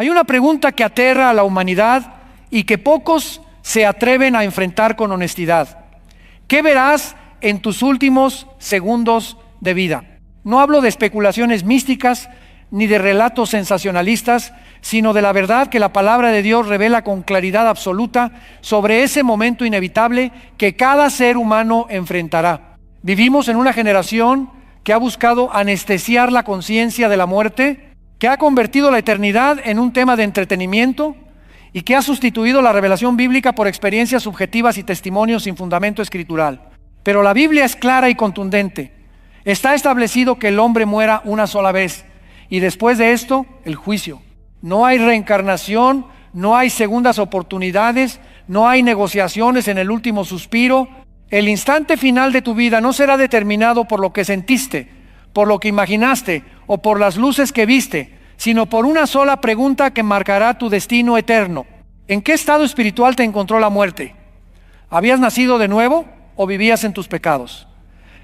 Hay una pregunta que aterra a la humanidad y que pocos se atreven a enfrentar con honestidad. ¿Qué verás en tus últimos segundos de vida? No hablo de especulaciones místicas ni de relatos sensacionalistas, sino de la verdad que la palabra de Dios revela con claridad absoluta sobre ese momento inevitable que cada ser humano enfrentará. Vivimos en una generación que ha buscado anestesiar la conciencia de la muerte, que ha convertido la eternidad en un tema de entretenimiento y que ha sustituido la revelación bíblica por experiencias subjetivas y testimonios sin fundamento escritural. Pero la Biblia es clara y contundente. Está establecido que el hombre muera una sola vez y después de esto, el juicio. No hay reencarnación, no hay segundas oportunidades, no hay negociaciones en el último suspiro. El instante final de tu vida no será determinado por lo que sentiste, por lo que imaginaste o por las luces que viste, sino por una sola pregunta que marcará tu destino eterno. ¿En qué estado espiritual te encontró la muerte? ¿Habías nacido de nuevo o vivías en tus pecados?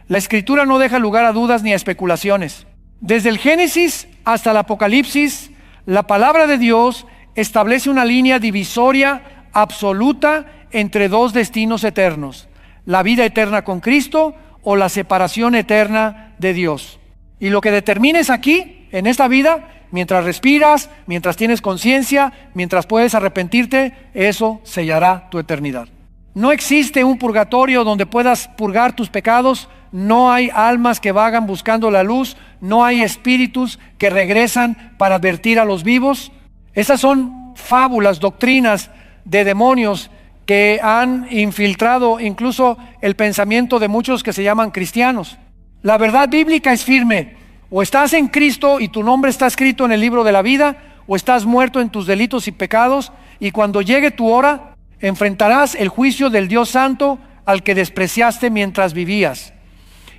La Escritura no deja lugar a dudas ni a especulaciones. Desde el Génesis hasta el Apocalipsis, la palabra de Dios establece una línea divisoria absoluta entre dos destinos eternos: la vida eterna con Cristo o la separación eterna de Dios. Y lo que determines aquí, en esta vida, mientras respiras, mientras tienes conciencia, mientras puedes arrepentirte, eso sellará tu eternidad. No existe un purgatorio donde puedas purgar tus pecados. No hay almas que vagan buscando la luz. No hay espíritus que regresan para advertir a los vivos. Esas son fábulas, doctrinas de demonios que han infiltrado incluso el pensamiento de muchos que se llaman cristianos. La verdad bíblica es firme: o estás en Cristo y tu nombre está escrito en el libro de la vida, o estás muerto en tus delitos y pecados, y cuando llegue tu hora, enfrentarás el juicio del Dios Santo al que despreciaste mientras vivías.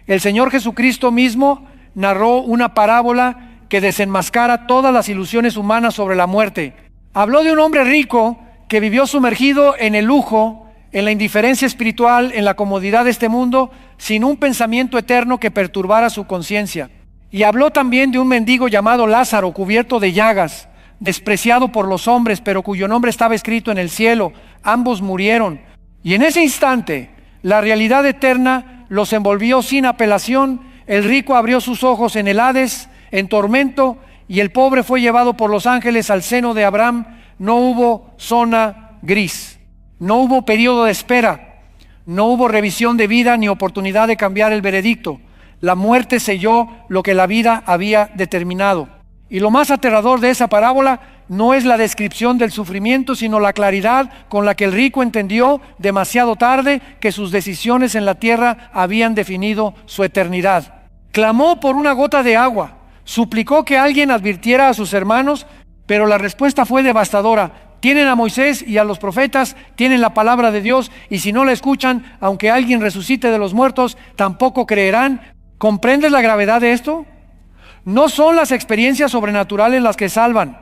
El Señor Jesucristo mismo narró una parábola que desenmascara todas las ilusiones humanas sobre la muerte. Habló de un hombre rico que vivió sumergido en el lujo, en la indiferencia espiritual, en la comodidad de este mundo, sin un pensamiento eterno que perturbara su conciencia. Y habló también de un mendigo llamado Lázaro, cubierto de llagas, despreciado por los hombres, pero cuyo nombre estaba escrito en el cielo. Ambos murieron. Y en ese instante, la realidad eterna los envolvió sin apelación. El rico abrió sus ojos en el Hades, en tormento, y el pobre fue llevado por los ángeles al seno de Abraham. No hubo zona gris, no hubo periodo de espera, no hubo revisión de vida ni oportunidad de cambiar el veredicto. La muerte selló lo que la vida había determinado. Y lo más aterrador de esa parábola no es la descripción del sufrimiento, sino la claridad con la que el rico entendió demasiado tarde que sus decisiones en la tierra habían definido su eternidad. Clamó por una gota de agua, suplicó que alguien advirtiera a sus hermanos, pero la respuesta fue devastadora. Tienen a Moisés y a los profetas, tienen la palabra de Dios, y si no la escuchan, aunque alguien resucite de los muertos, tampoco creerán. ¿Comprendes la gravedad de esto? No son las experiencias sobrenaturales las que salvan.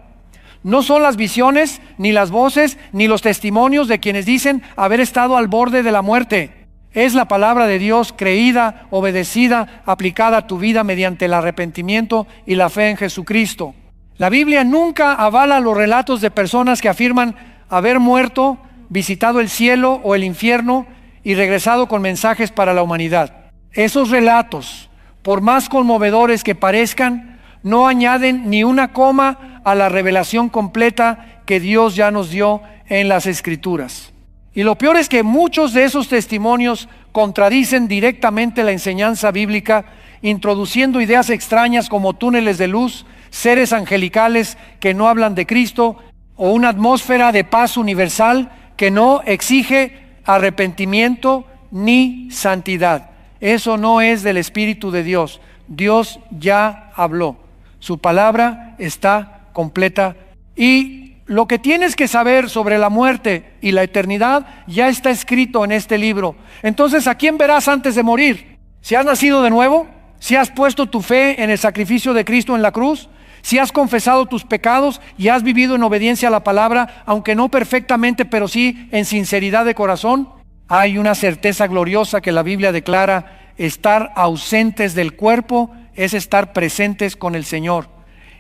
No son las visiones, ni las voces, ni los testimonios de quienes dicen haber estado al borde de la muerte. Es la palabra de Dios creída, obedecida, aplicada a tu vida mediante el arrepentimiento y la fe en Jesucristo. La Biblia nunca avala los relatos de personas que afirman haber muerto, visitado el cielo o el infierno y regresado con mensajes para la humanidad. Esos relatos, por más conmovedores que parezcan, no añaden ni una coma a la revelación completa que Dios ya nos dio en las Escrituras. Y lo peor es que muchos de esos testimonios contradicen directamente la enseñanza bíblica, introduciendo ideas extrañas como túneles de luz, seres angelicales que no hablan de Cristo, o una atmósfera de paz universal que no exige arrepentimiento ni santidad. Eso no es del Espíritu de Dios. Dios ya habló. Su palabra está completa. Y lo que tienes que saber sobre la muerte y la eternidad ya está escrito en este libro. Entonces, ¿a quién verás antes de morir? ¿Si has nacido de nuevo? ¿Si has puesto tu fe en el sacrificio de Cristo en la cruz? ¿Si has confesado tus pecados y has vivido en obediencia a la palabra, aunque no perfectamente, pero sí en sinceridad de corazón? Hay una certeza gloriosa que la Biblia declara: estar ausentes del cuerpo es estar presentes con el Señor.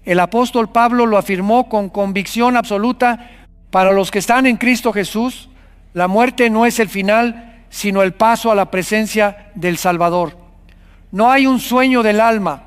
El apóstol Pablo lo afirmó con convicción absoluta: para los que están en Cristo Jesús, la muerte no es el final, sino el paso a la presencia del Salvador. No hay un sueño del alma,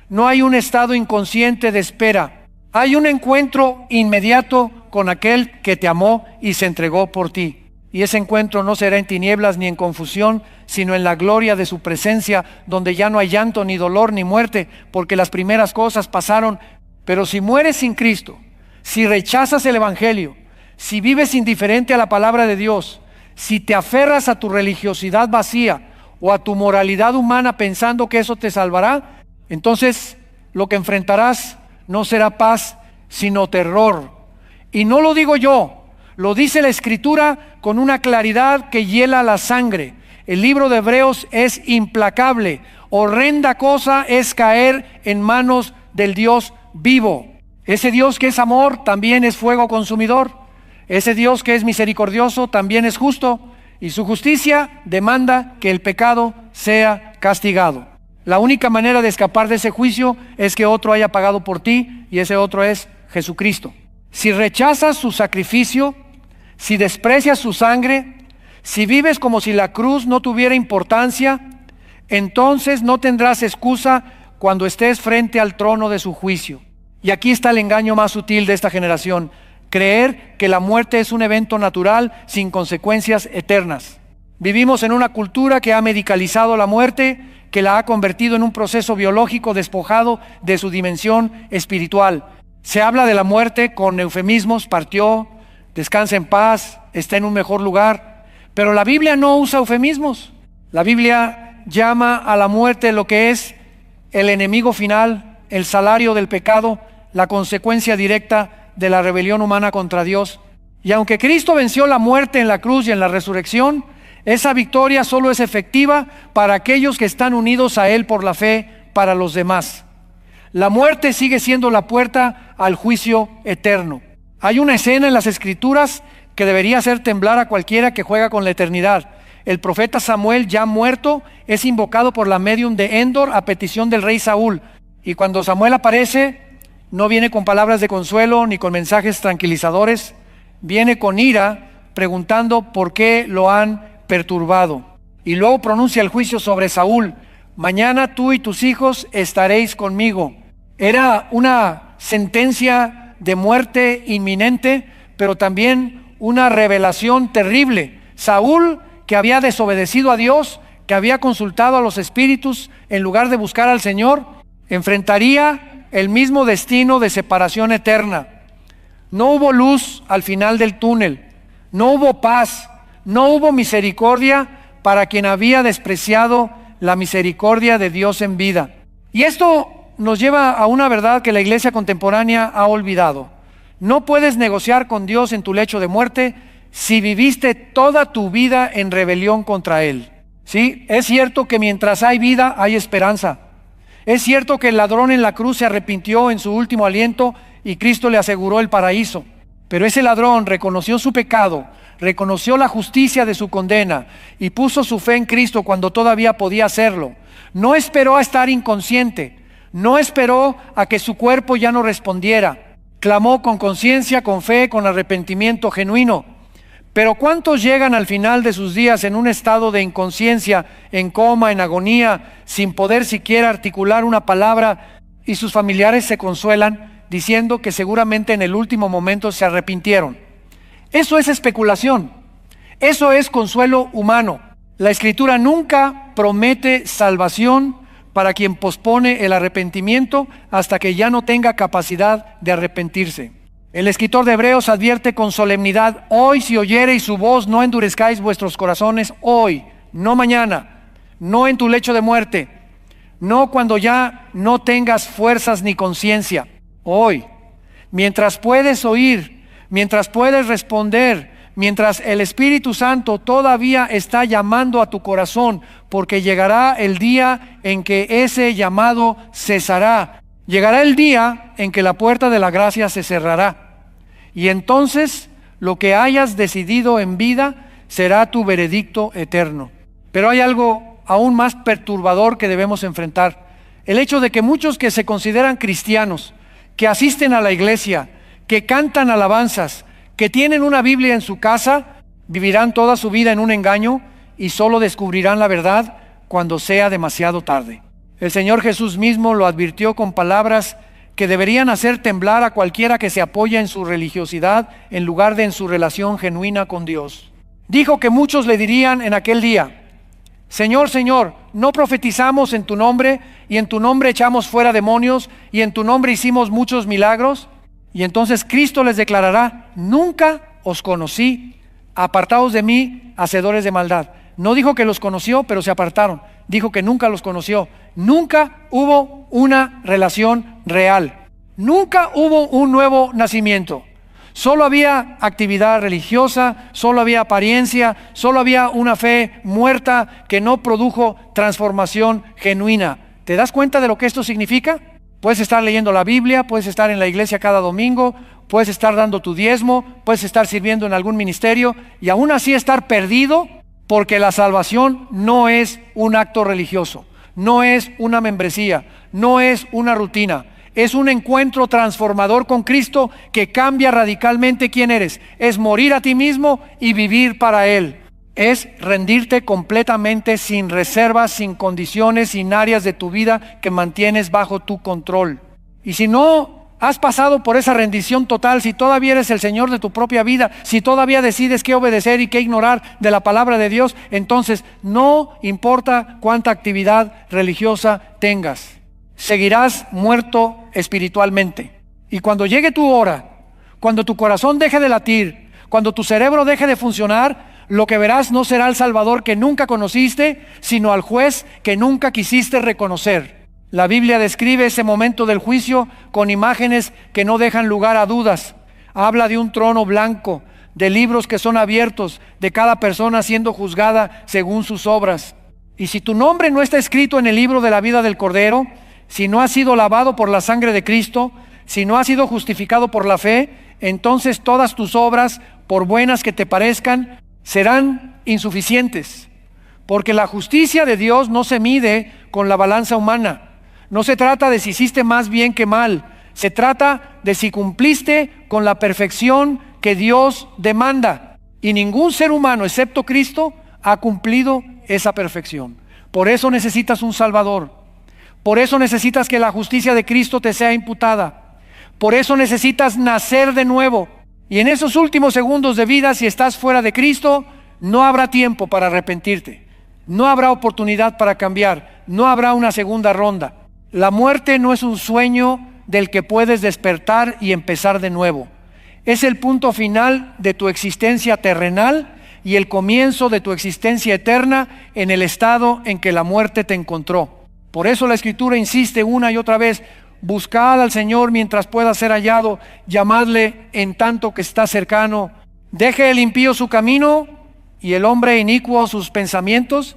no hay un estado inconsciente de espera. Hay un encuentro inmediato con aquel que te amó y se entregó por ti. Y ese encuentro no será en tinieblas ni en confusión, sino en la gloria de su presencia, donde ya no hay llanto, ni dolor, ni muerte, porque las primeras cosas pasaron. Pero si mueres sin Cristo, si rechazas el Evangelio, si vives indiferente a la palabra de Dios, si te aferras a tu religiosidad vacía o a tu moralidad humana pensando que eso te salvará, entonces lo que enfrentarás no será paz, sino terror. Y no lo digo yo, lo dice la Escritura con una claridad que hiela la sangre. El libro de Hebreos es implacable. Horrenda cosa es caer en manos del Dios vivo. Ese Dios que es amor también es fuego consumidor. Ese Dios que es misericordioso también es justo, y su justicia demanda que el pecado sea castigado. La única manera de escapar de ese juicio es que otro haya pagado por ti, y ese otro es Jesucristo. Si rechazas su sacrificio, si desprecias su sangre, si vives como si la cruz no tuviera importancia, entonces no tendrás excusa cuando estés frente al trono de su juicio. Y aquí está el engaño más sutil de esta generación: creer que la muerte es un evento natural sin consecuencias eternas. Vivimos en una cultura que ha medicalizado la muerte, que la ha convertido en un proceso biológico despojado de su dimensión espiritual. Se habla de la muerte con eufemismos: partió, descansa en paz, está en un mejor lugar. Pero la Biblia no usa eufemismos. La Biblia llama a la muerte lo que es el enemigo final, el salario del pecado, la consecuencia directa de la rebelión humana contra Dios. Y aunque Cristo venció la muerte en la cruz y en la resurrección, esa victoria solo es efectiva para aquellos que están unidos a Él por la fe. Para los demás, la muerte sigue siendo la puerta al juicio eterno. Hay una escena en las Escrituras que debería hacer temblar a cualquiera que juega con la eternidad. El profeta Samuel, ya muerto, es invocado por la médium de Endor a petición del rey Saúl. Y cuando Samuel aparece, no viene con palabras de consuelo ni con mensajes tranquilizadores. Viene con ira, preguntando por qué lo han perturbado. Y luego pronuncia el juicio sobre Saúl: mañana tú y tus hijos estaréis conmigo. Era una sentencia de muerte inminente, pero también una revelación terrible. Saúl, que había desobedecido a Dios, que había consultado a los espíritus en lugar de buscar al Señor, enfrentaría el mismo destino de separación eterna. No hubo luz al final del túnel, no hubo paz, no hubo misericordia para quien había despreciado la misericordia de Dios en vida. Y esto nos lleva a una verdad que la iglesia contemporánea ha olvidado: no puedes negociar con Dios en tu lecho de muerte si viviste toda tu vida en rebelión contra Él. Sí, es cierto que mientras hay vida hay esperanza. Es cierto que el ladrón en la cruz se arrepintió en su último aliento y Cristo le aseguró el paraíso. Pero ese ladrón reconoció su pecado, reconoció la justicia de su condena y puso su fe en Cristo cuando todavía podía hacerlo. No esperó a estar inconsciente, no esperó a que su cuerpo ya no respondiera. Clamó con conciencia, con fe, con arrepentimiento genuino. Pero ¿cuántos llegan al final de sus días en un estado de inconsciencia, en coma, en agonía, sin poder siquiera articular una palabra, y sus familiares se consuelan diciendo que seguramente en el último momento se arrepintieron? Eso es especulación, eso es consuelo humano. La Escritura nunca promete salvación para quien pospone el arrepentimiento hasta que ya no tenga capacidad de arrepentirse. El escritor de Hebreos advierte con solemnidad: hoy, si oyereis su voz, no endurezcáis vuestros corazones. Hoy, no mañana, no en tu lecho de muerte, no cuando ya no tengas fuerzas ni conciencia. Hoy, mientras puedes oír, mientras puedes responder, mientras el Espíritu Santo todavía está llamando a tu corazón, porque llegará el día en que ese llamado cesará. Llegará el día en que la puerta de la gracia se cerrará. Y entonces lo que hayas decidido en vida será tu veredicto eterno. Pero hay algo aún más perturbador que debemos enfrentar: el hecho de que muchos que se consideran cristianos, que asisten a la iglesia, que cantan alabanzas, que tienen una Biblia en su casa, vivirán toda su vida en un engaño y solo descubrirán la verdad cuando sea demasiado tarde. El Señor Jesús mismo lo advirtió con palabras que deberían hacer temblar a cualquiera que se apoya en su religiosidad en lugar de en su relación genuina con Dios. Dijo que muchos le dirían en aquel día: Señor, Señor, ¿no profetizamos en tu nombre, y en tu nombre echamos fuera demonios, y en tu nombre hicimos muchos milagros? Y entonces Cristo les declarará: nunca os conocí, apartaos de mí, hacedores de maldad. No dijo que los conoció, pero se apartaron. Dijo que nunca los conoció. Nunca hubo una relación real. Nunca hubo un nuevo nacimiento. Solo había actividad religiosa, solo había apariencia, solo había una fe muerta que no produjo transformación genuina. ¿Te das cuenta de lo que esto significa? Puedes estar leyendo la Biblia, puedes estar en la iglesia cada domingo, puedes estar dando tu diezmo, puedes estar sirviendo en algún ministerio y aún así estar perdido, porque la salvación no es un acto religioso, no es una membresía, no es una rutina. Es un encuentro transformador con Cristo que cambia radicalmente quién eres. Es morir a ti mismo y vivir para Él. Es rendirte completamente, sin reservas, sin condiciones, sin áreas de tu vida que mantienes bajo tu control. Y si no has pasado por esa rendición total, si todavía eres el Señor de tu propia vida, si todavía decides qué obedecer y qué ignorar de la palabra de Dios, entonces no importa cuánta actividad religiosa tengas, seguirás muerto espiritualmente. Y cuando llegue tu hora, cuando tu corazón deje de latir, cuando tu cerebro deje de funcionar, lo que verás no será al Salvador que nunca conociste, sino al juez que nunca quisiste reconocer. La Biblia describe ese momento del juicio con imágenes que no dejan lugar a dudas. Habla de un trono blanco, de libros que son abiertos, de cada persona siendo juzgada según sus obras. Y si tu nombre no está escrito en el libro de la vida del Cordero, si no has sido lavado por la sangre de Cristo, si no has sido justificado por la fe, entonces todas tus obras, por buenas que te parezcan, serán insuficientes. Porque la justicia de Dios no se mide con la balanza humana. No se trata de si hiciste más bien que mal. Se trata de si cumpliste con la perfección que Dios demanda. Y ningún ser humano, excepto Cristo, ha cumplido esa perfección. Por eso necesitas un Salvador. Por eso necesitas que la justicia de Cristo te sea imputada. Por eso necesitas nacer de nuevo. Y en esos últimos segundos de vida, si estás fuera de Cristo, no habrá tiempo para arrepentirte. No habrá oportunidad para cambiar. No habrá una segunda ronda. La muerte no es un sueño del que puedes despertar y empezar de nuevo. Es el punto final de tu existencia terrenal y el comienzo de tu existencia eterna en el estado en que la muerte te encontró. Por eso la Escritura insiste una y otra vez: buscad al Señor mientras pueda ser hallado, llamadle en tanto que está cercano. Deje el impío su camino y el hombre inicuo sus pensamientos,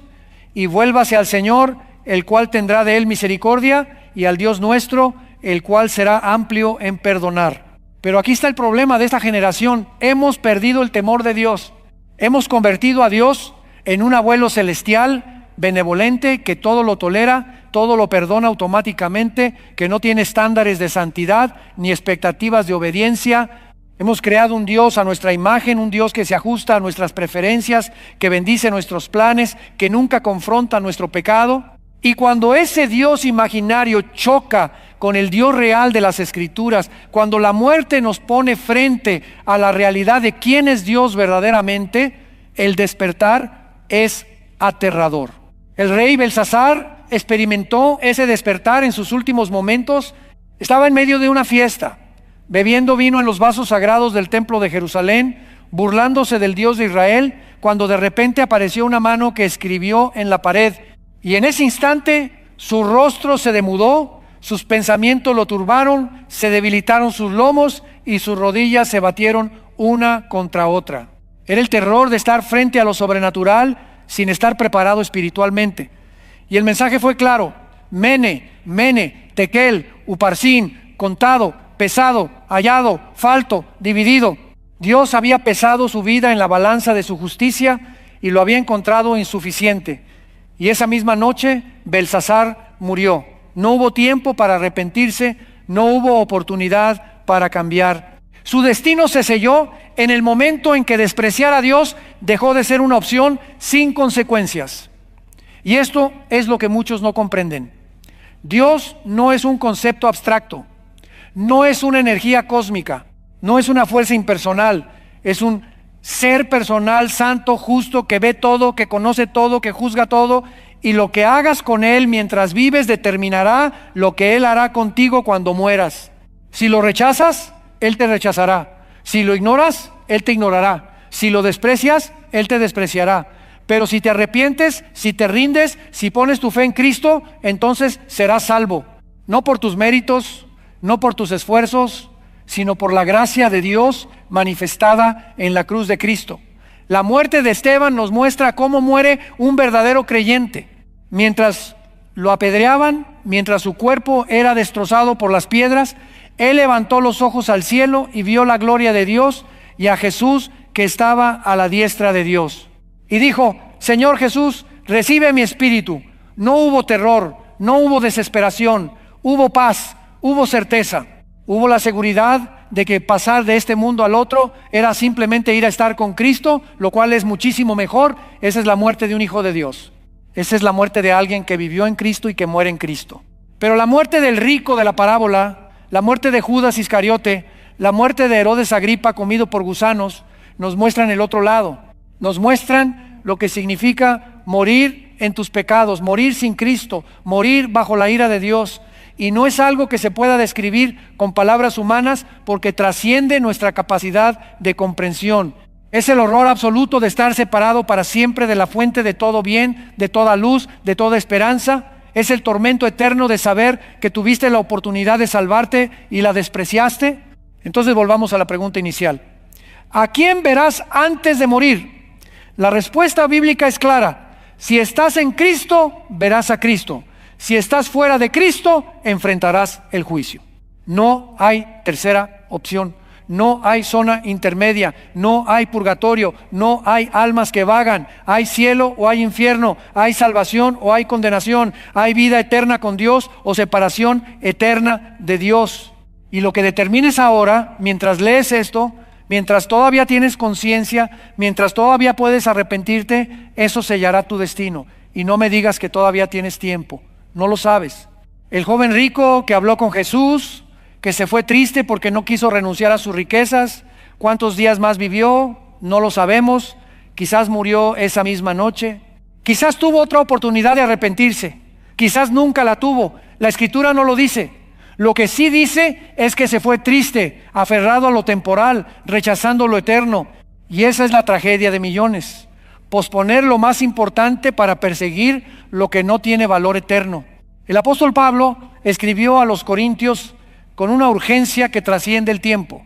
y vuélvase al Señor, el cual tendrá de él misericordia, y al Dios nuestro, el cual será amplio en perdonar. Pero aquí está el problema de esta generación: hemos perdido el temor de Dios. Hemos convertido a Dios en un abuelo celestial, benevolente, que todo lo tolera, todo lo perdona automáticamente, que no tiene estándares de santidad ni expectativas de obediencia. Hemos creado un Dios a nuestra imagen, un Dios que se ajusta a nuestras preferencias, que bendice nuestros planes, que nunca confronta nuestro pecado. Y cuando ese Dios imaginario choca con el Dios real de las Escrituras, cuando la muerte nos pone frente a la realidad de quién es Dios verdaderamente, el despertar es aterrador. El rey Belsasar experimentó ese despertar en sus últimos momentos. Estaba en medio de una fiesta, bebiendo vino en los vasos sagrados del templo de Jerusalén, burlándose del Dios de Israel, cuando de repente apareció una mano que escribió en la pared. Y en ese instante su rostro se demudó, sus pensamientos lo turbaron, se debilitaron sus lomos y sus rodillas se batieron una contra otra. Era el terror de estar frente a lo sobrenatural sin estar preparado espiritualmente. Y el mensaje fue claro: mene, tekel, uparsin, contado, pesado, hallado, falto, dividido. Dios había pesado su vida en la balanza de su justicia y lo había encontrado insuficiente. Y esa misma noche Belsasar murió. No hubo tiempo para arrepentirse, No hubo oportunidad para cambiar. Su destino se selló en el momento en que despreciar a Dios dejó de ser una opción sin consecuencias. Y esto es lo que muchos no comprenden. Dios no es un concepto abstracto, no es una energía cósmica, no es una fuerza impersonal, es un ser personal, santo, justo, que ve todo, que conoce todo, que juzga todo, y lo que hagas con Él mientras vives determinará lo que Él hará contigo cuando mueras. Si lo rechazas, Él te rechazará. Si lo ignoras, Él te ignorará. Si lo desprecias, Él te despreciará. Pero si te arrepientes, si te rindes, si pones tu fe en Cristo, entonces serás salvo. No por tus méritos, no por tus esfuerzos, sino por la gracia de Dios manifestada en la cruz de Cristo. La muerte de Esteban nos muestra cómo muere un verdadero creyente. Mientras lo apedreaban, mientras su cuerpo era destrozado por las piedras, él levantó los ojos al cielo y vio la gloria de Dios y a Jesús que estaba a la diestra de Dios. Y dijo: Señor Jesús, recibe mi espíritu. No hubo terror, no hubo desesperación, hubo paz, hubo certeza. Hubo la seguridad de que pasar de este mundo al otro era simplemente ir a estar con Cristo, lo cual es muchísimo mejor. Esa es la muerte de un hijo de Dios. Esa es la muerte de alguien que vivió en Cristo y que muere en Cristo. Pero la muerte del rico de la parábola, la muerte de Judas Iscariote, la muerte de Herodes Agripa comido por gusanos, nos muestran el otro lado. Nos muestran lo que significa morir en tus pecados, morir sin Cristo, morir bajo la ira de Dios. Y no es algo que se pueda describir con palabras humanas porque trasciende nuestra capacidad de comprensión. Es el horror absoluto de estar separado para siempre de la fuente de todo bien, de toda luz, de toda esperanza. Es el tormento eterno de saber que tuviste la oportunidad de salvarte y la despreciaste. Entonces volvamos a la pregunta inicial. ¿A quién verás antes de morir? La respuesta bíblica es clara. Si estás en Cristo, verás a Cristo. Si estás fuera de Cristo, enfrentarás el juicio. No hay tercera opción. No hay zona intermedia. No hay purgatorio. No hay almas que vagan. Hay cielo o hay infierno. Hay salvación o hay condenación. Hay vida eterna con Dios o separación eterna de Dios. Y lo que determines ahora, mientras lees esto, mientras todavía tienes conciencia, mientras todavía puedes arrepentirte, eso sellará tu destino. Y no me digas que todavía tienes tiempo. No lo sabes. El joven rico que habló con Jesús, que se fue triste porque no quiso renunciar a sus riquezas, ¿cuántos días más vivió? No lo sabemos. Quizás murió esa misma noche. Quizás tuvo otra oportunidad de arrepentirse. Quizás nunca la tuvo. La Escritura no lo dice. Lo que sí dice es que se fue triste, aferrado a lo temporal, rechazando lo eterno. Y esa es la tragedia de millones. Posponer lo más importante para perseguir lo que no tiene valor eterno. El apóstol Pablo escribió a los Corintios con una urgencia que trasciende el tiempo.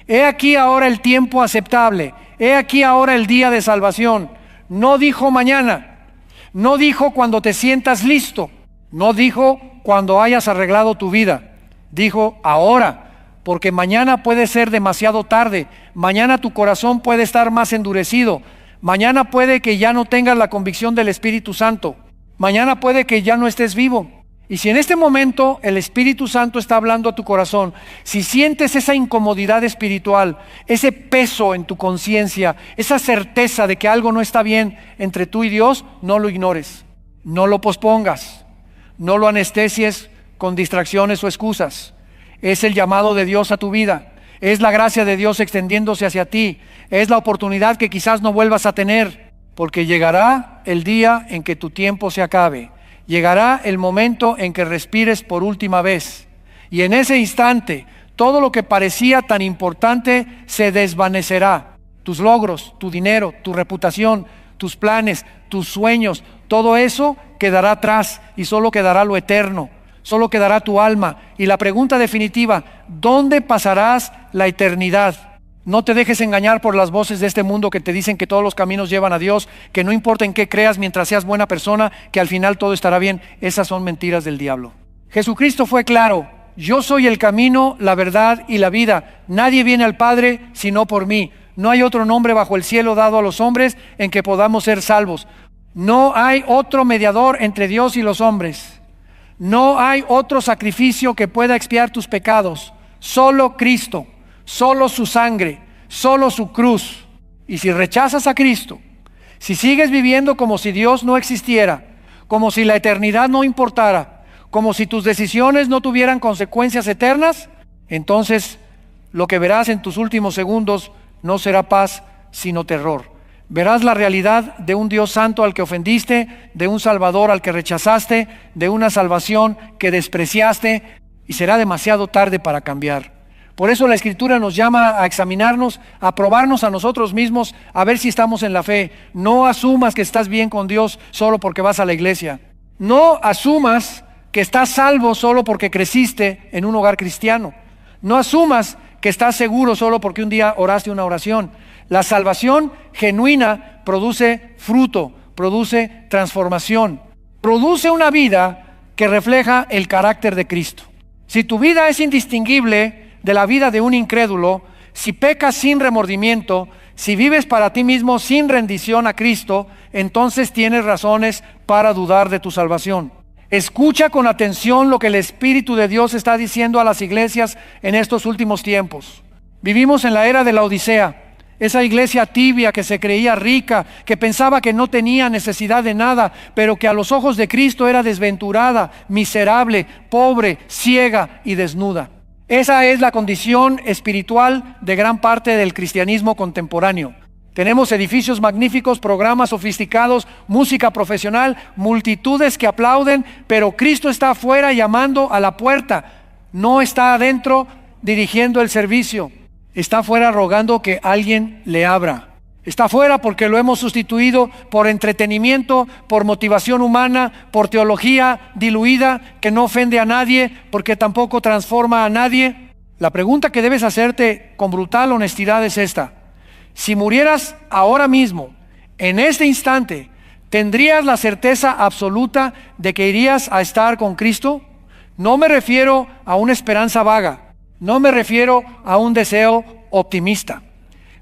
He aquí ahora el tiempo aceptable, he aquí ahora el día de salvación. No dijo mañana, no dijo cuando te sientas listo, no dijo cuando hayas arreglado tu vida, dijo ahora, porque mañana puede ser demasiado tarde, mañana tu corazón puede estar más endurecido. Mañana puede que ya no tengas la convicción del Espíritu Santo. Mañana puede que ya no estés vivo. Y si en este momento el Espíritu Santo está hablando a tu corazón, si sientes esa incomodidad espiritual, ese peso en tu conciencia, esa certeza de que algo no está bien entre tú y Dios, no lo ignores, no lo pospongas, no lo anestesies con distracciones o excusas. Es el llamado de Dios a tu vida. Es la gracia de Dios extendiéndose hacia ti. Es la oportunidad que quizás no vuelvas a tener, porque llegará el día en que tu tiempo se acabe. Llegará el momento en que respires por última vez. Y en ese instante, todo lo que parecía tan importante se desvanecerá. Tus logros, tu dinero, tu reputación, tus planes, tus sueños, todo eso quedará atrás y solo quedará lo eterno. Solo quedará tu alma. Y la pregunta definitiva: ¿dónde pasarás la eternidad? No te dejes engañar por las voces de este mundo que te dicen que todos los caminos llevan a Dios, que no importa en qué creas mientras seas buena persona, que al final todo estará bien. Esas son mentiras del diablo. Jesucristo fue claro: yo soy el camino, la verdad y la vida. Nadie viene al Padre sino por mí. No hay otro nombre bajo el cielo dado a los hombres en que podamos ser salvos. No hay otro mediador entre Dios y los hombres. No hay otro sacrificio que pueda expiar tus pecados. Solo Cristo, solo su sangre, solo su cruz. Y si rechazas a Cristo, si sigues viviendo como si Dios no existiera, como si la eternidad no importara, como si tus decisiones no tuvieran consecuencias eternas, entonces lo que verás en tus últimos segundos no será paz, sino terror. Verás la realidad de un Dios santo al que ofendiste, de un Salvador al que rechazaste, de una salvación que despreciaste, y será demasiado tarde para cambiar. Por eso la Escritura nos llama a examinarnos, a probarnos a nosotros mismos, a ver si estamos en la fe. No asumas que estás bien con Dios solo porque vas a la iglesia. No asumas que estás salvo solo porque creciste en un hogar cristiano. No asumas que estás seguro solo porque un día oraste una oración. La salvación genuina produce fruto, produce transformación, produce una vida que refleja el carácter de Cristo. Si tu vida es indistinguible de la vida de un incrédulo, si pecas sin remordimiento, si vives para ti mismo sin rendición a Cristo, entonces tienes razones para dudar de tu salvación. Escucha con atención lo que el Espíritu de Dios está diciendo a las iglesias en estos últimos tiempos. Vivimos en la era de la Odisea. Esa iglesia tibia que se creía rica, que pensaba que no tenía necesidad de nada, pero que a los ojos de Cristo era desventurada, miserable, pobre, ciega y desnuda. Esa es la condición espiritual de gran parte del cristianismo contemporáneo. Tenemos edificios magníficos, programas sofisticados, música profesional, multitudes que aplauden, pero Cristo está afuera llamando a la puerta. No está adentro dirigiendo el servicio. Está afuera rogando que alguien le abra. Está afuera porque lo hemos sustituido por entretenimiento, por motivación humana, por teología diluida que no ofende a nadie, porque tampoco transforma a nadie. La pregunta que debes hacerte con brutal honestidad es esta: si murieras ahora mismo, en este instante, ¿tendrías la certeza absoluta de que irías a estar con Cristo? No me refiero a una esperanza vaga. No me refiero a un deseo optimista.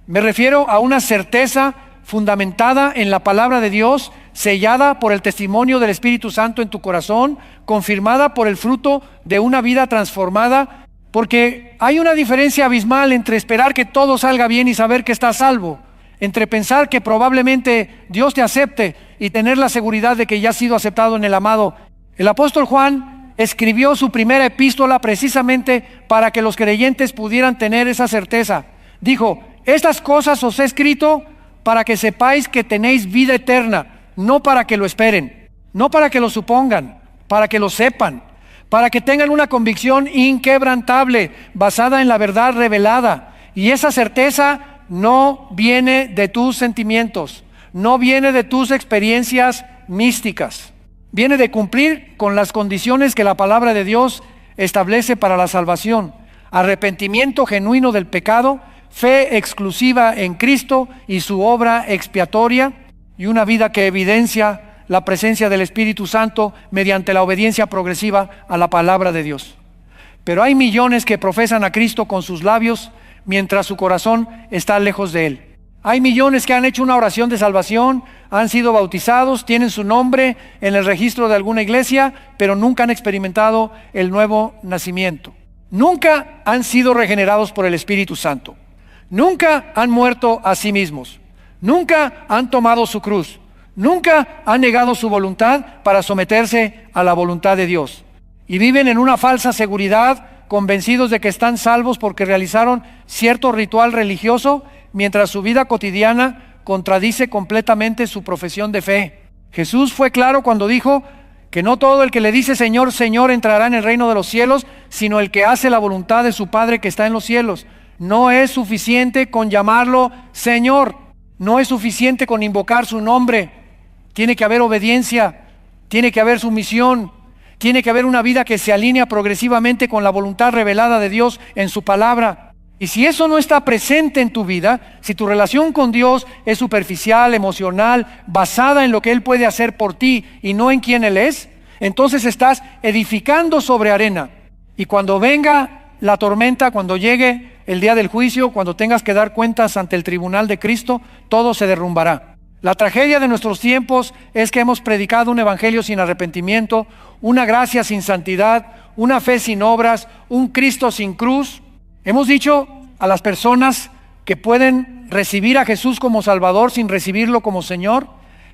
Me refiero a una certeza fundamentada en la palabra de Dios, sellada por el testimonio del Espíritu Santo en tu corazón, confirmada por el fruto de una vida transformada, porque hay una diferencia abismal entre esperar que todo salga bien y saber que estás salvo, entre pensar que probablemente Dios te acepte y tener la seguridad de que ya has sido aceptado en el amado. El apóstol Juan escribió su primera epístola precisamente para que los creyentes pudieran tener esa certeza. Dijo: estas cosas os he escrito para que sepáis que tenéis vida eterna, no para que lo esperen, no para que lo supongan, para que lo sepan, para que tengan una convicción inquebrantable, basada en la verdad revelada. Y esa certeza no viene de tus sentimientos, no viene de tus experiencias místicas. Viene de cumplir con las condiciones que la palabra de Dios establece para la salvación: arrepentimiento genuino del pecado, fe exclusiva en Cristo y su obra expiatoria, y una vida que evidencia la presencia del Espíritu Santo mediante la obediencia progresiva a la palabra de Dios. Pero hay millones que profesan a Cristo con sus labios mientras su corazón está lejos de Él. Hay millones que han hecho una oración de salvación, han sido bautizados, tienen su nombre en el registro de alguna iglesia, pero nunca han experimentado el nuevo nacimiento. Nunca han sido regenerados por el Espíritu Santo. Nunca han muerto a sí mismos. Nunca han tomado su cruz. Nunca han negado su voluntad para someterse a la voluntad de Dios. Y viven en una falsa seguridad, convencidos de que están salvos porque realizaron cierto ritual religioso, mientras su vida cotidiana contradice completamente su profesión de fe. Jesús fue claro cuando dijo que no todo el que le dice Señor, Señor entrará en el reino de los cielos, sino el que hace la voluntad de su Padre que está en los cielos. No es suficiente con llamarlo Señor, no es suficiente con invocar su nombre. Tiene que haber obediencia, tiene que haber sumisión, tiene que haber una vida que se alinea progresivamente con la voluntad revelada de Dios en su palabra. Y si eso no está presente en tu vida, si tu relación con Dios es superficial, emocional, basada en lo que Él puede hacer por ti y no en quién Él es, entonces estás edificando sobre arena. Y cuando venga la tormenta, cuando llegue el día del juicio, cuando tengas que dar cuentas ante el tribunal de Cristo, todo se derrumbará. La tragedia de nuestros tiempos es que hemos predicado un evangelio sin arrepentimiento, una gracia sin santidad, una fe sin obras, un Cristo sin cruz. Hemos dicho a las personas que pueden recibir a Jesús como Salvador sin recibirlo como Señor,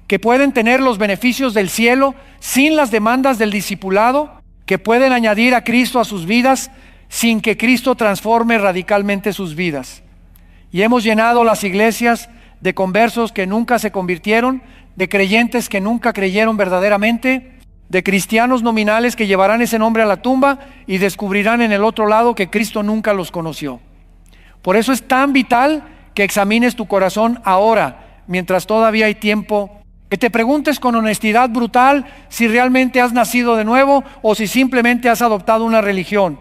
que pueden tener los beneficios del cielo sin las demandas del discipulado, que pueden añadir a Cristo a sus vidas sin que Cristo transforme radicalmente sus vidas. Y hemos llenado las iglesias de conversos que nunca se convirtieron, de creyentes que nunca creyeron verdaderamente, de cristianos nominales que llevarán ese nombre a la tumba y descubrirán en el otro lado que Cristo nunca los conoció. Por eso es tan vital que examines tu corazón ahora, mientras todavía hay tiempo, que te preguntes con honestidad brutal si realmente has nacido de nuevo o si simplemente has adoptado una religión,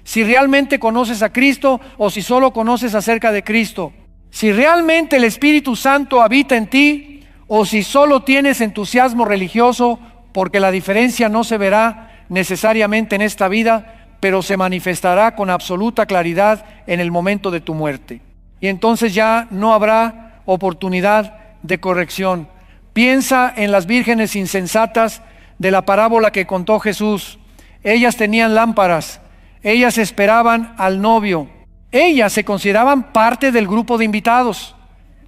si realmente conoces a Cristo o si solo conoces acerca de Cristo, si realmente el Espíritu Santo habita en ti o si solo tienes entusiasmo religioso, porque la diferencia no se verá necesariamente en esta vida, pero se manifestará con absoluta claridad en el momento de tu muerte. Y entonces ya no habrá oportunidad de corrección. Piensa en las vírgenes insensatas de la parábola que contó Jesús. Ellas tenían lámparas, ellas esperaban al novio. Ellas se consideraban parte del grupo de invitados,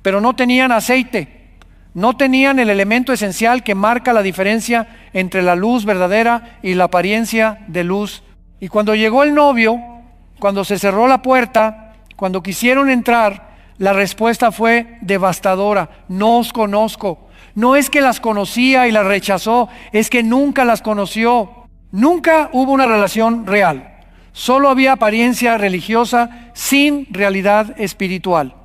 pero no tenían aceite, no tenían el elemento esencial que marca la diferencia entre la luz verdadera y la apariencia de luz. Y cuando llegó el novio, cuando se cerró la puerta, cuando quisieron entrar, la respuesta fue devastadora: no os conozco. No es que las conocía y las rechazó, es que nunca las conoció. Nunca hubo una relación real. Solo había apariencia religiosa sin realidad espiritual.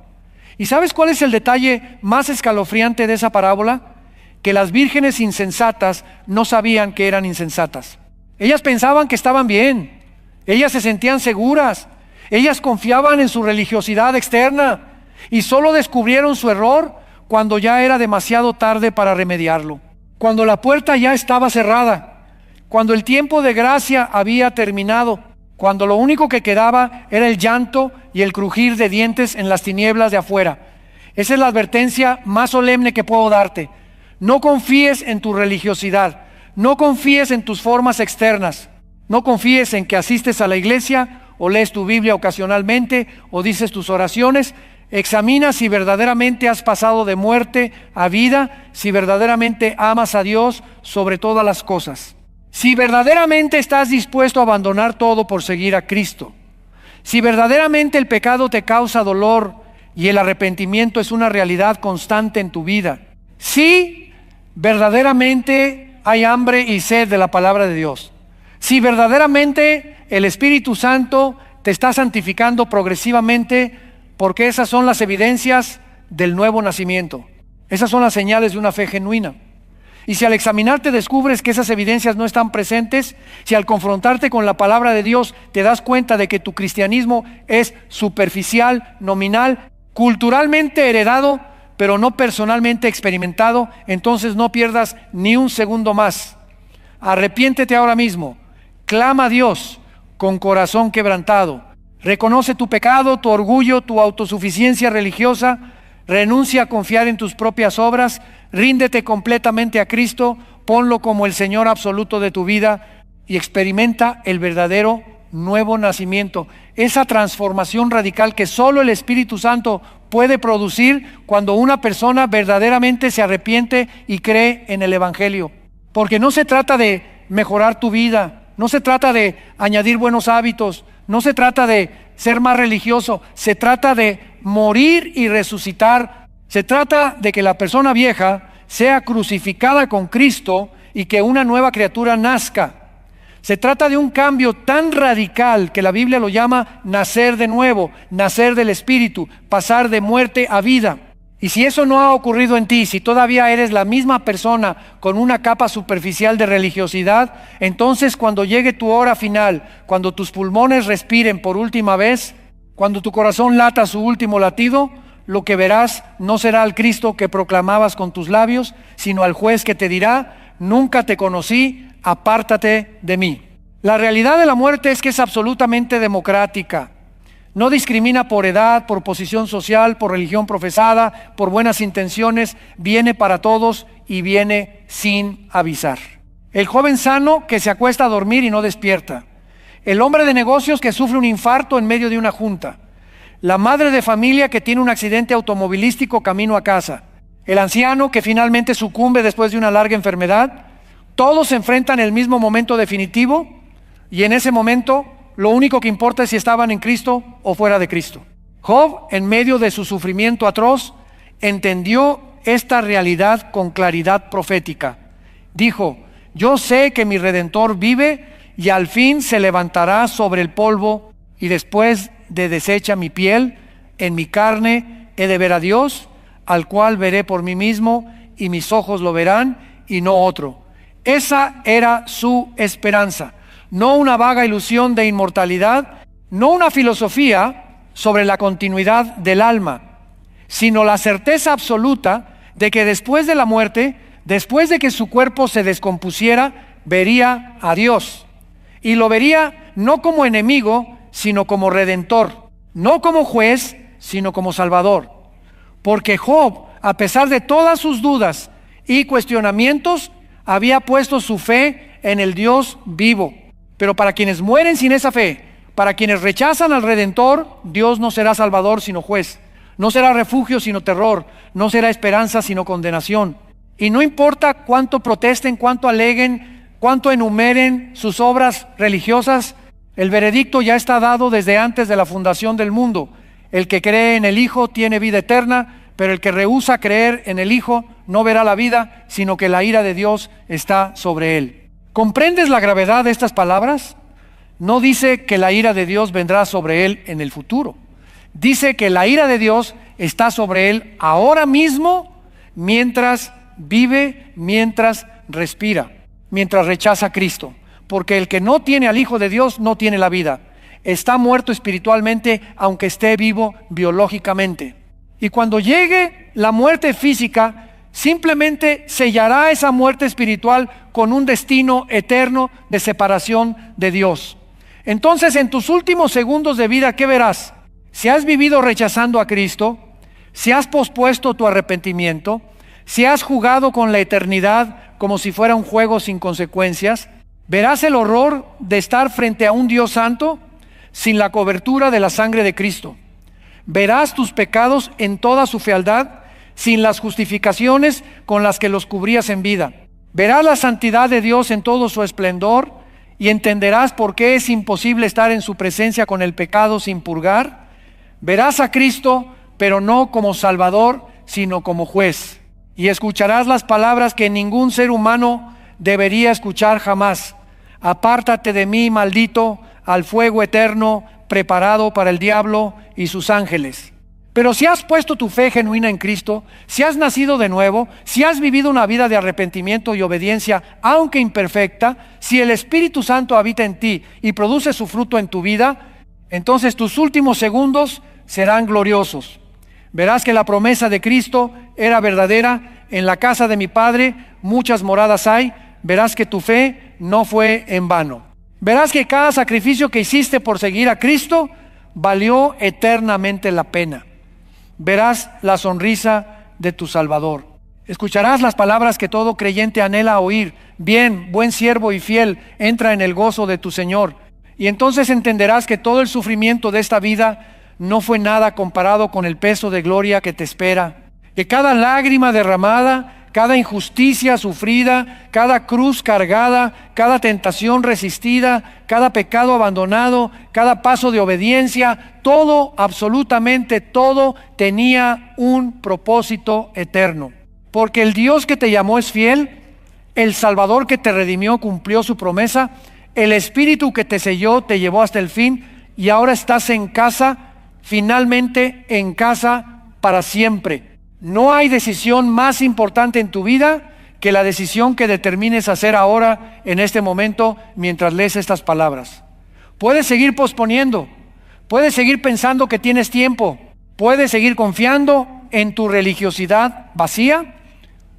¿Y sabes cuál es el detalle más escalofriante de esa parábola? Que las vírgenes insensatas no sabían que eran insensatas. Ellas pensaban que estaban bien. Ellas se sentían seguras. Ellas confiaban en su religiosidad externa y solo descubrieron su error cuando ya era demasiado tarde para remediarlo. Cuando la puerta ya estaba cerrada. Cuando el tiempo de gracia había terminado. Cuando lo único que quedaba era el llanto y el crujir de dientes en las tinieblas de afuera. Esa es la advertencia más solemne que puedo darte. No confíes en tu religiosidad, no confíes en tus formas externas, no confíes en que asistes a la iglesia o lees tu Biblia ocasionalmente o dices tus oraciones. Examina si verdaderamente has pasado de muerte a vida, si verdaderamente amas a Dios sobre todas las cosas. Si verdaderamente estás dispuesto a abandonar todo por seguir a Cristo, si verdaderamente el pecado te causa dolor y el arrepentimiento es una realidad constante en tu vida, si verdaderamente hay hambre y sed de la palabra de Dios, si verdaderamente el Espíritu Santo te está santificando progresivamente, porque esas son las evidencias del nuevo nacimiento, esas son las señales de una fe genuina. Y si al examinarte descubres que esas evidencias no están presentes, si al confrontarte con la palabra de Dios te das cuenta de que tu cristianismo es superficial, nominal, culturalmente heredado, pero no personalmente experimentado, entonces no pierdas ni un segundo más. Arrepiéntete ahora mismo, clama a Dios con corazón quebrantado, reconoce tu pecado, tu orgullo, tu autosuficiencia religiosa, renuncia a confiar en tus propias obras, ríndete completamente a Cristo, ponlo como el Señor absoluto de tu vida y experimenta el verdadero nuevo nacimiento, esa transformación radical que solo el Espíritu Santo puede producir cuando una persona verdaderamente se arrepiente y cree en el Evangelio. Porque no se trata de mejorar tu vida, no se trata de añadir buenos hábitos, no se trata de ser más religioso, se trata de morir y resucitar. Se trata de que la persona vieja sea crucificada con Cristo y que una nueva criatura nazca. Se trata de un cambio tan radical que la Biblia lo llama nacer de nuevo, nacer del Espíritu, pasar de muerte a vida. Y si eso no ha ocurrido en ti, si todavía eres la misma persona con una capa superficial de religiosidad, entonces cuando llegue tu hora final, cuando tus pulmones respiren por última vez, cuando tu corazón lata su último latido, lo que verás no será al Cristo que proclamabas con tus labios, sino al juez que te dirá: nunca te conocí, apártate de mí. La realidad de la muerte es que es absolutamente democrática. No discrimina por edad, por posición social, por religión profesada, por buenas intenciones. Viene para todos y viene sin avisar. El joven sano que se acuesta a dormir y no despierta. El hombre de negocios que sufre un infarto en medio de una junta. La madre de familia que tiene un accidente automovilístico camino a casa. El anciano que finalmente sucumbe después de una larga enfermedad. Todos se enfrentan el mismo momento definitivo y en ese momento lo único que importa es si estaban en Cristo o fuera de Cristo. Job, en medio de su sufrimiento atroz, entendió esta realidad con claridad profética. Dijo: yo sé que mi Redentor vive y al fin se levantará sobre el polvo, y después de deshecha mi piel, en mi carne he de ver a Dios, al cual veré por mí mismo, y mis ojos lo verán y no otro. Esa era su esperanza. No una vaga ilusión de inmortalidad, no una filosofía sobre la continuidad del alma, sino la certeza absoluta de que después de la muerte, después de que su cuerpo se descompusiera, vería a Dios. Y lo vería no como enemigo, sino como redentor, no como juez, sino como salvador. Porque Job, a pesar de todas sus dudas y cuestionamientos, había puesto su fe en el Dios vivo. Pero para quienes mueren sin esa fe, para quienes rechazan al Redentor, Dios no será salvador sino juez, no será refugio sino terror, no será esperanza sino condenación. Y no importa cuánto protesten, cuánto aleguen, cuánto enumeren sus obras religiosas, el veredicto ya está dado desde antes de la fundación del mundo. El que cree en el Hijo tiene vida eterna, pero el que rehúsa creer en el Hijo no verá la vida, sino que la ira de Dios está sobre él. ¿Comprendes la gravedad de estas palabras? No dice que la ira de Dios vendrá sobre él en el futuro. Dice que la ira de Dios está sobre él ahora mismo, mientras vive, mientras respira, mientras rechaza a Cristo. Porque el que no tiene al Hijo de Dios no tiene la vida. Está muerto espiritualmente, aunque esté vivo biológicamente. Y cuando llegue la muerte física, simplemente sellará esa muerte espiritual con un destino eterno de separación de Dios. Entonces, en tus últimos segundos de vida, ¿qué verás? Si has vivido rechazando a Cristo, si has pospuesto tu arrepentimiento, si has jugado con la eternidad como si fuera un juego sin consecuencias, verás el horror de estar frente a un Dios santo sin la cobertura de la sangre de Cristo. Verás tus pecados en toda su fealdad, sin las justificaciones con las que los cubrías en vida. Verás la santidad de Dios en todo su esplendor y entenderás por qué es imposible estar en su presencia con el pecado sin purgar. Verás a Cristo, pero no como Salvador, sino como juez. Y escucharás las palabras que ningún ser humano debería escuchar jamás. Apártate de mí, maldito, al fuego eterno preparado para el diablo y sus ángeles. Pero si has puesto tu fe genuina en Cristo, si has nacido de nuevo, si has vivido una vida de arrepentimiento y obediencia, aunque imperfecta, si el Espíritu Santo habita en ti y produce su fruto en tu vida, entonces tus últimos segundos serán gloriosos. Verás que la promesa de Cristo era verdadera. En la casa de mi Padre muchas moradas hay. Verás que tu fe no fue en vano. Verás que cada sacrificio que hiciste por seguir a Cristo valió eternamente la pena. Verás la sonrisa de tu Salvador. Escucharás las palabras que todo creyente anhela oír. Bien, buen siervo y fiel, entra en el gozo de tu Señor. Y entonces entenderás que todo el sufrimiento de esta vida no fue nada comparado con el peso de gloria que te espera. Que cada lágrima derramada, cada injusticia sufrida, cada cruz cargada, cada tentación resistida, cada pecado abandonado, cada paso de obediencia, todo, absolutamente todo, tenía un propósito eterno. Porque el Dios que te llamó es fiel, el Salvador que te redimió cumplió su promesa, el Espíritu que te selló te llevó hasta el fin y ahora estás en casa, finalmente en casa para siempre. No hay decisión más importante en tu vida que la decisión que determines hacer ahora, en este momento, mientras lees estas palabras. Puedes seguir posponiendo, puedes seguir pensando que tienes tiempo, puedes seguir confiando en tu religiosidad vacía,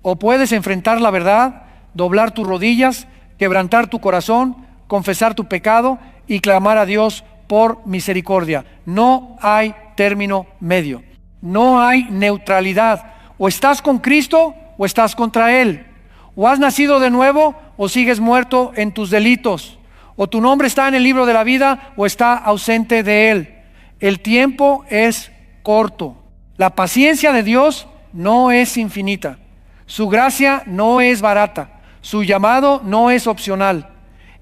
o puedes enfrentar la verdad, doblar tus rodillas, quebrantar tu corazón, confesar tu pecado y clamar a Dios por misericordia. No hay término medio. No hay neutralidad. O estás con Cristo o estás contra Él. O has nacido de nuevo o sigues muerto en tus delitos. O tu nombre está en el libro de la vida o está ausente de Él. El tiempo es corto. La paciencia de Dios no es infinita. Su gracia no es barata. Su llamado no es opcional.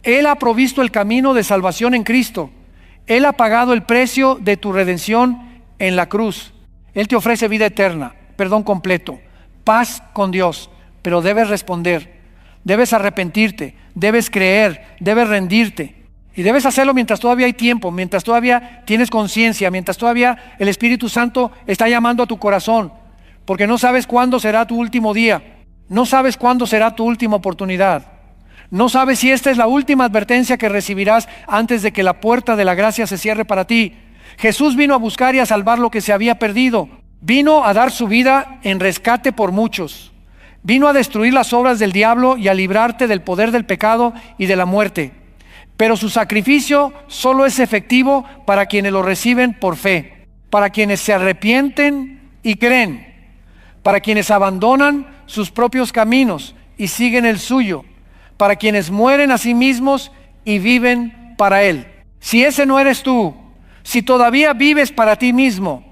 Él ha provisto el camino de salvación en Cristo. Él ha pagado el precio de tu redención en la cruz. Él te ofrece vida eterna, perdón completo, paz con Dios, pero debes responder, debes arrepentirte, debes creer, debes rendirte. Y debes hacerlo mientras todavía hay tiempo, mientras todavía tienes conciencia, mientras todavía el Espíritu Santo está llamando a tu corazón, porque no sabes cuándo será tu último día, no sabes cuándo será tu última oportunidad, no sabes si esta es la última advertencia que recibirás antes de que la puerta de la gracia se cierre para ti. Jesús vino a buscar y a salvar lo que se había perdido, vino a dar su vida en rescate por muchos, vino a destruir las obras del diablo y a librarte del poder del pecado y de la muerte. Pero su sacrificio solo es efectivo para quienes lo reciben por fe, para quienes se arrepienten y creen, para quienes abandonan sus propios caminos y siguen el suyo, para quienes mueren a sí mismos y viven para Él. Si ese no eres tú, si todavía vives para ti mismo,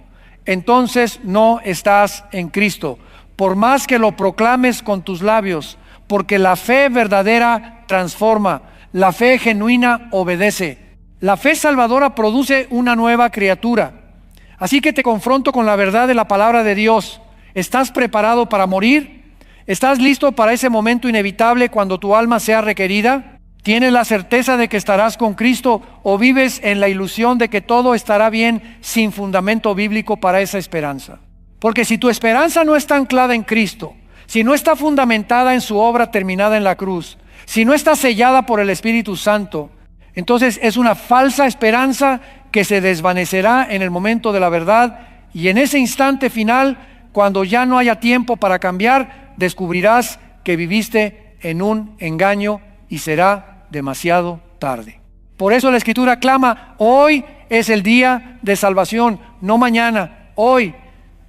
entonces no estás en Cristo, por más que lo proclames con tus labios, porque la fe verdadera transforma. La fe genuina obedece. La fe salvadora produce una nueva criatura. Así que te confronto con la verdad de la palabra de Dios. ¿Estás preparado para morir? ¿Estás listo para ese momento inevitable cuando tu alma sea requerida? ¿Tienes la certeza de que estarás con Cristo o vives en la ilusión de que todo estará bien sin fundamento bíblico para esa esperanza? Porque si tu esperanza no está anclada en Cristo, si no está fundamentada en su obra terminada en la cruz, si no está sellada por el Espíritu Santo, entonces es una falsa esperanza que se desvanecerá en el momento de la verdad, y en ese instante final, cuando ya no haya tiempo para cambiar, descubrirás que viviste en un engaño y será demasiado tarde. Por eso la Escritura clama: hoy es el día de salvación, no mañana, hoy.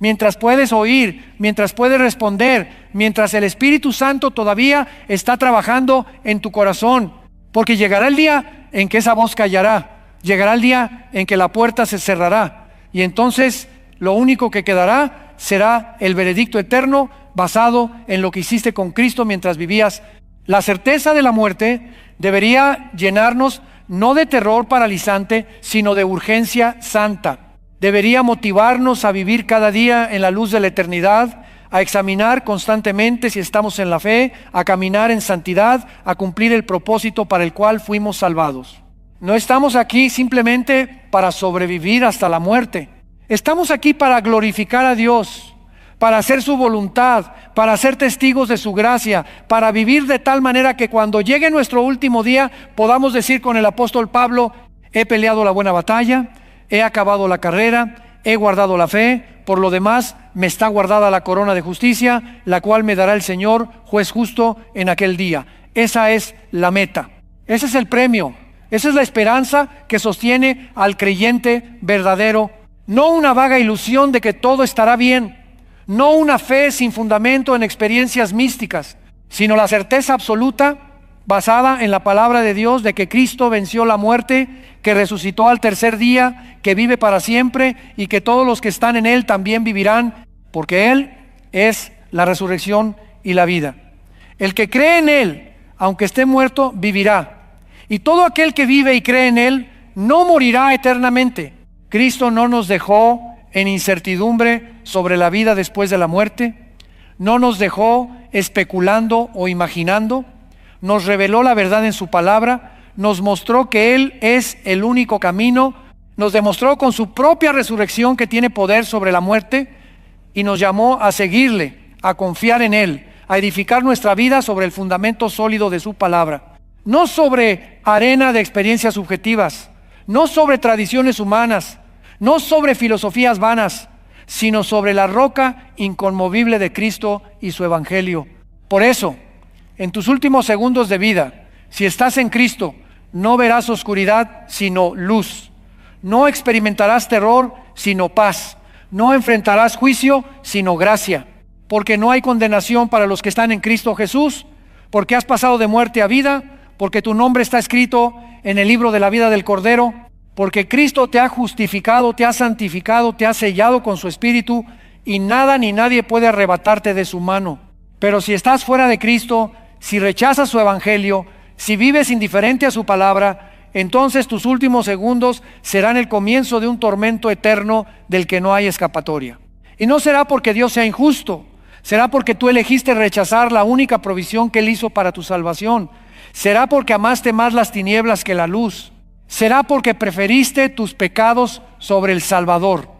Mientras puedes oír, mientras puedes responder, mientras el Espíritu Santo todavía está trabajando en tu corazón, porque llegará el día en que esa voz callará, llegará el día en que la puerta se cerrará, y entonces lo único que quedará será el veredicto eterno basado en lo que hiciste con Cristo mientras vivías. La certeza de la muerte debería llenarnos no de terror paralizante, sino de urgencia santa. Debería motivarnos a vivir cada día en la luz de la eternidad, a examinar constantemente si estamos en la fe, a caminar en santidad, a cumplir el propósito para el cual fuimos salvados. No estamos aquí simplemente para sobrevivir hasta la muerte. Estamos aquí para glorificar a Dios, para hacer su voluntad, para ser testigos de su gracia, para vivir de tal manera que cuando llegue nuestro último día podamos decir con el apóstol Pablo: he peleado la buena batalla, he acabado la carrera, he guardado la fe, por lo demás me está guardada la corona de justicia, la cual me dará el Señor, juez justo, en aquel día. Esa es la meta, ese es el premio, esa es la esperanza que sostiene al creyente verdadero. No una vaga ilusión de que todo estará bien, no una fe sin fundamento en experiencias místicas, sino la certeza absoluta basada en la palabra de Dios de que Cristo venció la muerte, que resucitó al tercer día, que vive para siempre y que todos los que están en Él también vivirán, porque Él es la resurrección y la vida. El que cree en Él, aunque esté muerto, vivirá. Y todo aquel que vive y cree en Él no morirá eternamente. Cristo no nos dejó en incertidumbre sobre la vida después de la muerte, no nos dejó especulando o imaginando. Nos reveló la verdad en su palabra, nos mostró que Él es el único camino, nos demostró con su propia resurrección que tiene poder sobre la muerte y nos llamó a seguirle, a confiar en Él, a edificar nuestra vida sobre el fundamento sólido de su palabra. No sobre arena de experiencias subjetivas, no sobre tradiciones humanas, no sobre filosofías vanas, sino sobre la roca inconmovible de Cristo y su evangelio. Por eso, en tus últimos segundos de vida, si estás en Cristo, no verás oscuridad, sino luz. No experimentarás terror, sino paz. No enfrentarás juicio, sino gracia. Porque no hay condenación para los que están en Cristo Jesús, porque has pasado de muerte a vida, porque tu nombre está escrito en el libro de la vida del Cordero, porque Cristo te ha justificado, te ha santificado, te ha sellado con su Espíritu, y nada ni nadie puede arrebatarte de su mano. Pero si estás fuera de Cristo, si rechazas su evangelio, si vives indiferente a su palabra, entonces tus últimos segundos serán el comienzo de un tormento eterno del que no hay escapatoria. Y no será porque Dios sea injusto, será porque tú elegiste rechazar la única provisión que Él hizo para tu salvación. Será porque amaste más las tinieblas que la luz. Será porque preferiste tus pecados sobre el Salvador.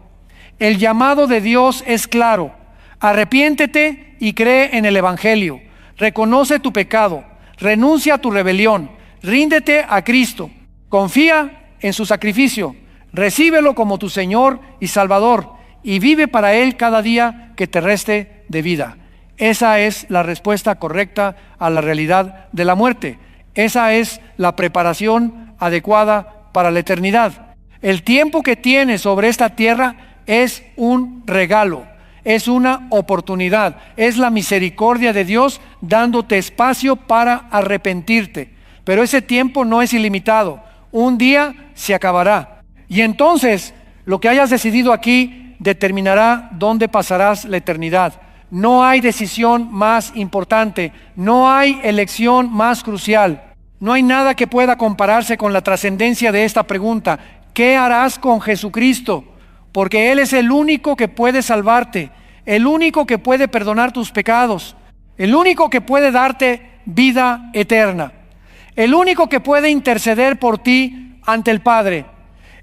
El llamado de Dios es claro: arrepiéntete y cree en el evangelio. Reconoce tu pecado, renuncia a tu rebelión, ríndete a Cristo, confía en su sacrificio, recíbelo como tu Señor y Salvador y vive para Él cada día que te reste de vida. Esa es la respuesta correcta a la realidad de la muerte. Esa es la preparación adecuada para la eternidad. El tiempo que tienes sobre esta tierra es un regalo, es una oportunidad, es la misericordia de Dios dándote espacio para arrepentirte. Pero ese tiempo no es ilimitado. Un día se acabará. Y entonces, lo que hayas decidido aquí determinará dónde pasarás la eternidad. No hay decisión más importante, no hay elección más crucial. No hay nada que pueda compararse con la trascendencia de esta pregunta: ¿qué harás con Jesucristo? Porque Él es el único que puede salvarte, el único que puede perdonar tus pecados, el único que puede darte vida eterna, el único que puede interceder por ti ante el Padre,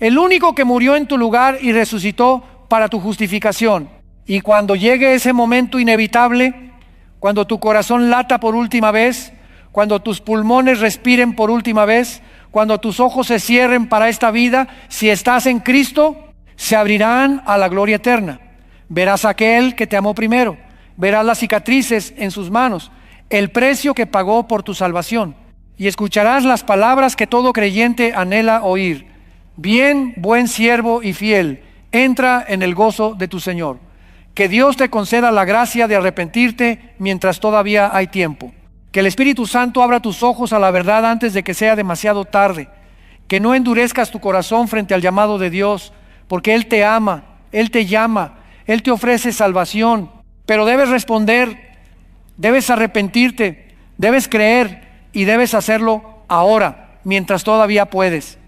el único que murió en tu lugar y resucitó para tu justificación. Y cuando llegue ese momento inevitable, cuando tu corazón lata por última vez, cuando tus pulmones respiren por última vez, cuando tus ojos se cierren para esta vida, si estás en Cristo, se abrirán a la gloria eterna. Verás a aquel que te amó primero, verás las cicatrices en sus manos, el precio que pagó por tu salvación, y escucharás las palabras que todo creyente anhela oír: bien, buen siervo y fiel, entra en el gozo de tu Señor. Que Dios te conceda la gracia de arrepentirte mientras todavía hay tiempo. Que el Espíritu Santo abra tus ojos a la verdad antes de que sea demasiado tarde. Que no endurezcas tu corazón frente al llamado de Dios, porque Él te ama, Él te llama, Él te ofrece salvación. Pero debes responder, debes arrepentirte, debes creer y debes hacerlo ahora, mientras todavía puedes.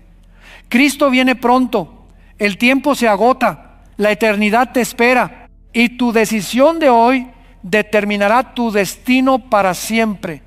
Cristo viene pronto, el tiempo se agota, la eternidad te espera y tu decisión de hoy determinará tu destino para siempre.